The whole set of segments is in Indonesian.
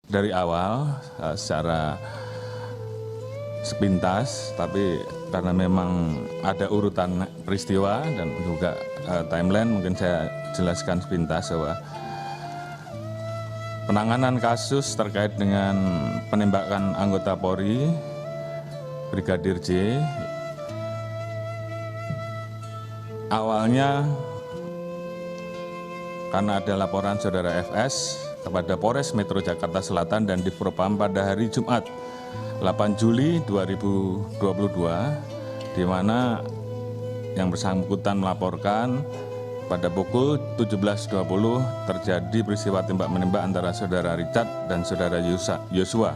dari awal secara sepintas, tapi karena memang ada urutan peristiwa dan juga timeline, mungkin saya jelaskan sepintas bahwa penanganan kasus terkait dengan penembakan anggota Polri Brigadir J awalnya karena ada laporan saudara FS kepada Polres Metro Jakarta Selatan dan Divpropam pada hari Jumat 8 Juli 2022, di mana yang bersangkutan melaporkan pada pukul 17.20 terjadi peristiwa tembak-menembak antara saudara Richard dan saudara Yosua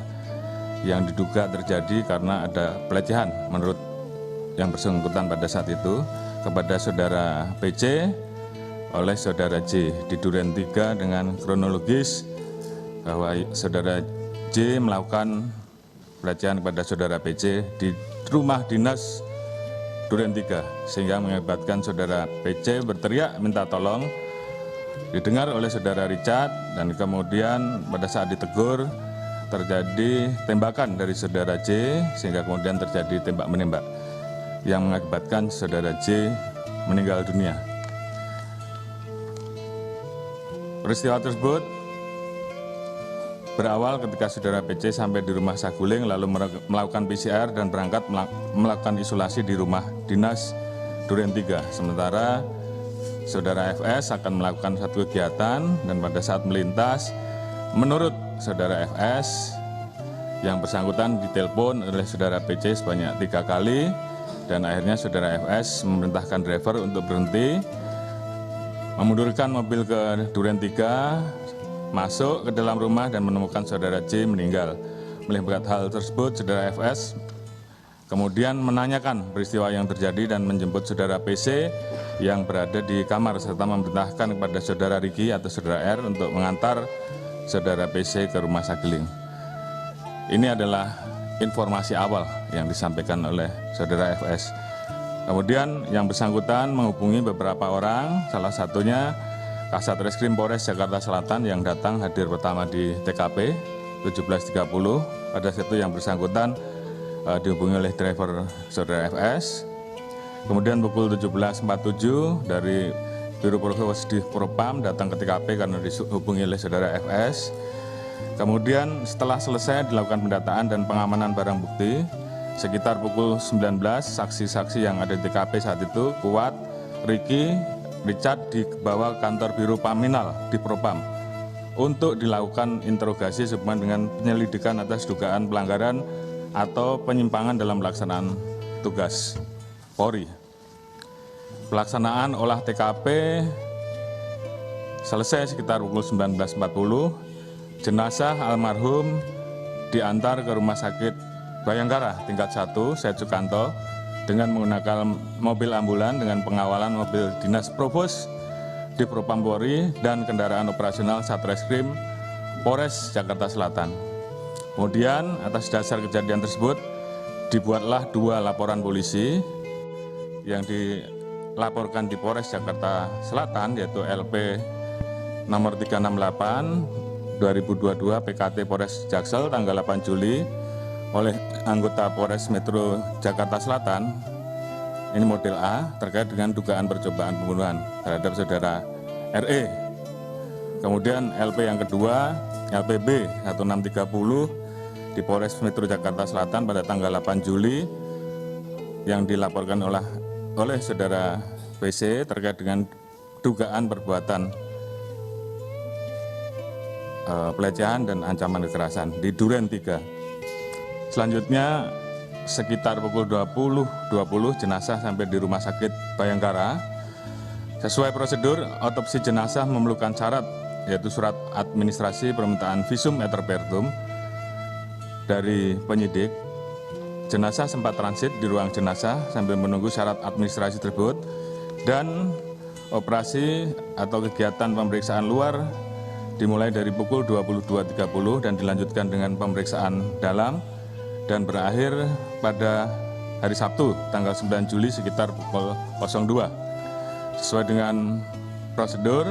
yang diduga terjadi karena ada pelecehan menurut yang bersangkutan pada saat itu kepada saudara PC oleh saudara J di Duren 3 dengan kronologis bahwa saudara J melakukan pelecehan kepada saudara PC di rumah dinas Duren 3 sehingga mengakibatkan saudara PC berteriak minta tolong, didengar oleh saudara Richard, dan kemudian pada saat ditegur terjadi tembakan dari saudara J sehingga kemudian terjadi tembak menembak yang mengakibatkan saudara J meninggal dunia. Peristiwa tersebut berawal ketika saudara PC sampai di rumah Saguling lalu melakukan PCR dan berangkat melakukan isolasi di rumah dinas Duren 3. Sementara saudara FS akan melakukan satu kegiatan dan pada saat melintas, menurut saudara FS yang bersangkutan ditelepon oleh saudara PC sebanyak 3 kali dan akhirnya saudara FS memerintahkan driver untuk berhenti, memundurkan mobil ke Duren 3, masuk ke dalam rumah dan menemukan saudara J meninggal. Melihat hal tersebut, saudara FS kemudian menanyakan peristiwa yang terjadi dan menjemput saudara PC yang berada di kamar serta memerintahkan kepada saudara Riki atau saudara R untuk mengantar saudara PC ke rumah Saguling. Ini adalah informasi awal yang disampaikan oleh saudara FS. Kemudian yang bersangkutan menghubungi beberapa orang, salah satunya Kasat Reskrim Polres Jakarta Selatan yang datang hadir pertama di TKP 17.30. Pada saat itu yang bersangkutan dihubungi oleh driver saudara FS. Kemudian pukul 17.47 dari Biro Provos Divpropam datang ke TKP karena dihubungi oleh saudara FS. Kemudian setelah selesai dilakukan pendataan dan pengamanan barang bukti, sekitar pukul 19, saksi-saksi yang ada di TKP saat itu, Kuat, Riki, Richard dibawa ke kantor Biro Paminal Divpropam untuk dilakukan interogasi sehubungan dengan penyelidikan atas dugaan pelanggaran atau penyimpangan dalam pelaksanaan tugas Polri. Pelaksanaan olah TKP selesai sekitar pukul 19.40. Jenazah almarhum diantar ke Rumah Sakit Bayangkara tingkat 1 Syed Sukanto dengan menggunakan mobil ambulan dengan pengawalan mobil dinas Provos Divpropam Polri dan kendaraan operasional Satreskrim Polres Jakarta Selatan. Kemudian atas dasar kejadian tersebut dibuatlah 2 laporan polisi yang dilaporkan di Polres Jakarta Selatan, yaitu LP nomor 368 2022 PKT Polres Jaksel tanggal 8 Juli oleh anggota Polres Metro Jakarta Selatan, ini model A, terkait dengan dugaan percobaan pembunuhan terhadap saudara RE. Kemudian LP yang kedua, LPB 1630 di Polres Metro Jakarta Selatan pada tanggal 8 Juli yang dilaporkan oleh saudara PC terkait dengan dugaan perbuatan pelecehan dan ancaman kekerasan di Duren 3. Selanjutnya sekitar pukul 20.20 jenazah sampai di Rumah Sakit Bayangkara. Sesuai prosedur, otopsi jenazah memerlukan syarat, yaitu surat administrasi permintaan visum et repertum dari penyidik. Jenazah sempat transit di ruang jenazah sambil menunggu syarat administrasi tersebut, dan operasi atau kegiatan pemeriksaan luar dimulai dari pukul 22.30 dan dilanjutkan dengan pemeriksaan dalam dan berakhir pada hari Sabtu tanggal 9 Juli sekitar pukul 02. Sesuai dengan prosedur,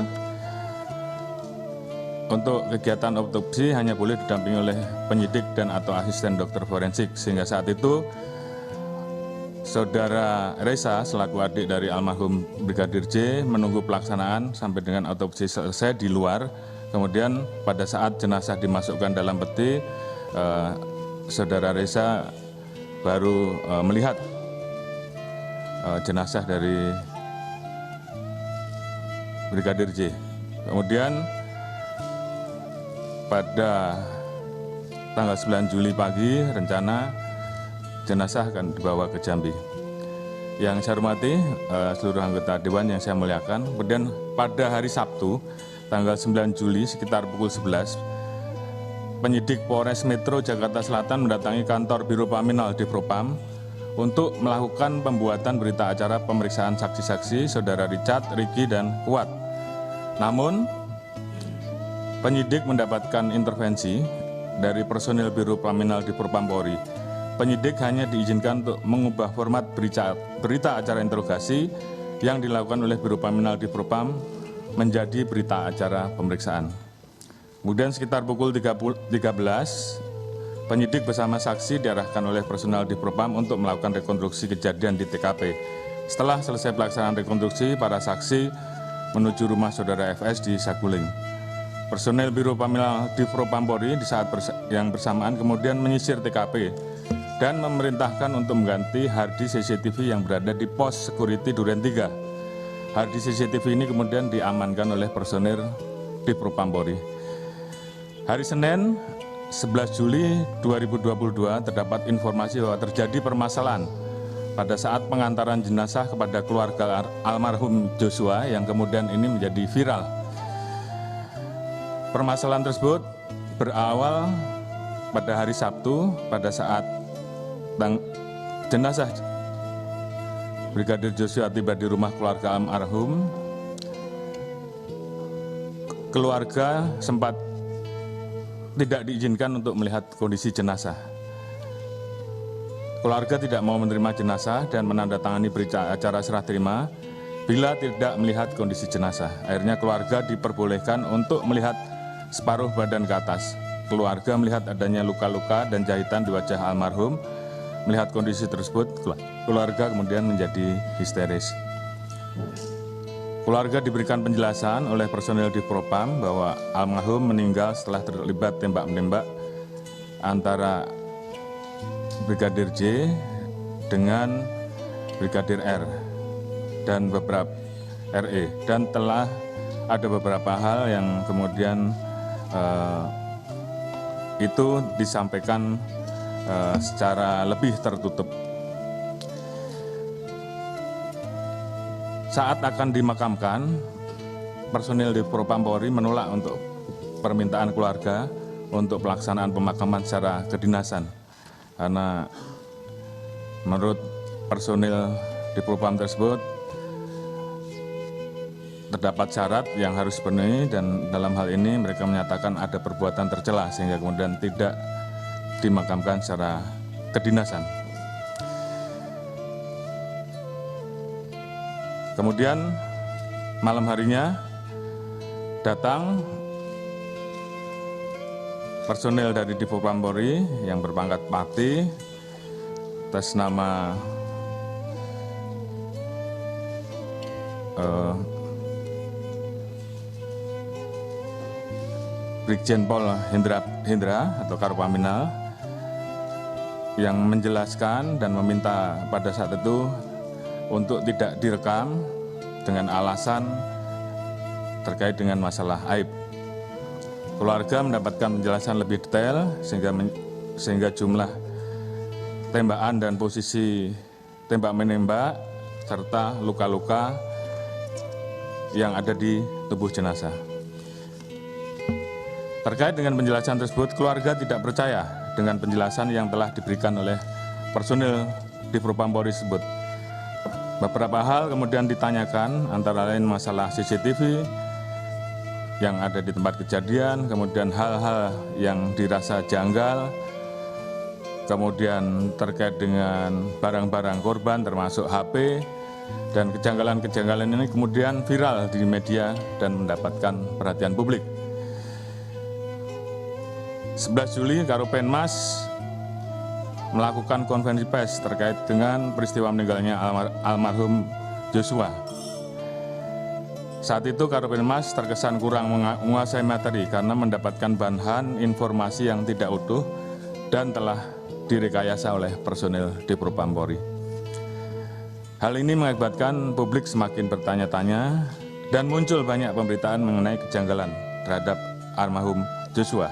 untuk kegiatan otopsi hanya boleh didampingi oleh penyidik dan atau asisten dokter forensik, sehingga saat itu Saudara Reza selaku adik dari almarhum Brigadir J menunggu pelaksanaan sampai dengan otopsi selesai di luar. Kemudian pada saat jenazah dimasukkan dalam peti, Saudara Reza baru melihat jenazah dari Brigadir J. Kemudian pada tanggal 9 Juli pagi rencana jenazah akan dibawa ke Jambi. Yang saya hormati seluruh anggota Dewan yang saya muliakan. Kemudian pada hari Sabtu tanggal 9 Juli sekitar pukul 11, penyidik Polres Metro Jakarta Selatan mendatangi kantor Biro Paminal di Propam untuk melakukan pembuatan berita acara pemeriksaan saksi-saksi Saudara Richard, Ricky, dan Kuat. Namun penyidik mendapatkan intervensi dari personil Biro Paminal di Propam Polri. Penyidik hanya diizinkan untuk mengubah format berita acara interogasi yang dilakukan oleh Biro Paminal di Propam menjadi berita acara pemeriksaan. Kemudian sekitar pukul 13, penyidik bersama saksi diarahkan oleh personel di Propam untuk melakukan rekonstruksi kejadian di TKP. Setelah selesai pelaksanaan rekonstruksi, para saksi menuju rumah Saudara FS di Saguling. Personel Biro Paminal di Propam Polri di saat yang bersamaan kemudian menyisir TKP dan memerintahkan untuk mengganti harddisk CCTV yang berada di pos security Duren 3. Harddisk CCTV ini kemudian diamankan oleh personel di Propam Polri. Hari Senin 11 Juli 2022 terdapat informasi bahwa terjadi permasalahan pada saat pengantaran jenazah kepada keluarga almarhum Joshua yang kemudian ini menjadi viral. Permasalahan tersebut berawal pada hari Sabtu pada saat jenazah Brigadir Joshua tiba di rumah keluarga almarhum. Keluarga sempat tidak diizinkan untuk melihat kondisi jenazah. Keluarga tidak mau menerima jenazah dan menandatangani berita acara serah terima bila tidak melihat kondisi jenazah. Akhirnya keluarga diperbolehkan untuk melihat separuh badan ke atas. Keluarga melihat adanya luka-luka dan jahitan di wajah almarhum. Melihat kondisi tersebut, keluarga kemudian menjadi histeris. Keluarga diberikan penjelasan oleh personel di Propam bahwa almarhum meninggal setelah terlibat tembak-menembak antara Brigadir J dengan Brigadir R dan beberapa RE, dan telah ada beberapa hal yang kemudian itu disampaikan secara lebih tertutup. Saat akan dimakamkan, personil di Propam Polri menolak untuk permintaan keluarga untuk pelaksanaan pemakaman secara kedinasan. Karena menurut personil di Propam tersebut terdapat syarat yang harus dipenuhi, dan dalam hal ini mereka menyatakan ada perbuatan tercela sehingga kemudian tidak dimakamkan secara kedinasan. Kemudian malam harinya datang personel dari Divopam Polri yang berpangkat Pati atas nama Brigjen Pol Hendra atau Karopaminal yang menjelaskan dan meminta pada saat itu untuk tidak direkam dengan alasan terkait dengan masalah aib. Keluarga mendapatkan penjelasan lebih detail sehingga jumlah tembakan dan posisi tembak menembak serta luka-luka yang ada di tubuh jenazah. Terkait dengan penjelasan tersebut, keluarga tidak percaya dengan penjelasan yang telah diberikan oleh personil di Propam Polri tersebut. Beberapa hal kemudian ditanyakan, antara lain masalah CCTV yang ada di tempat kejadian, kemudian hal-hal yang dirasa janggal, kemudian terkait dengan barang-barang korban termasuk HP, dan kejanggalan-kejanggalan ini kemudian viral di media dan mendapatkan perhatian publik. 11 Juli Karopenmas melakukan konferensi pers terkait dengan peristiwa meninggalnya almarhum Joshua. Saat itu Karopenmas terkesan kurang menguasai materi karena mendapatkan bahan informasi yang tidak utuh dan telah direkayasa oleh personil di Propampori. Hal ini mengakibatkan publik semakin bertanya-tanya dan muncul banyak pemberitaan mengenai kejanggalan terhadap almarhum Joshua.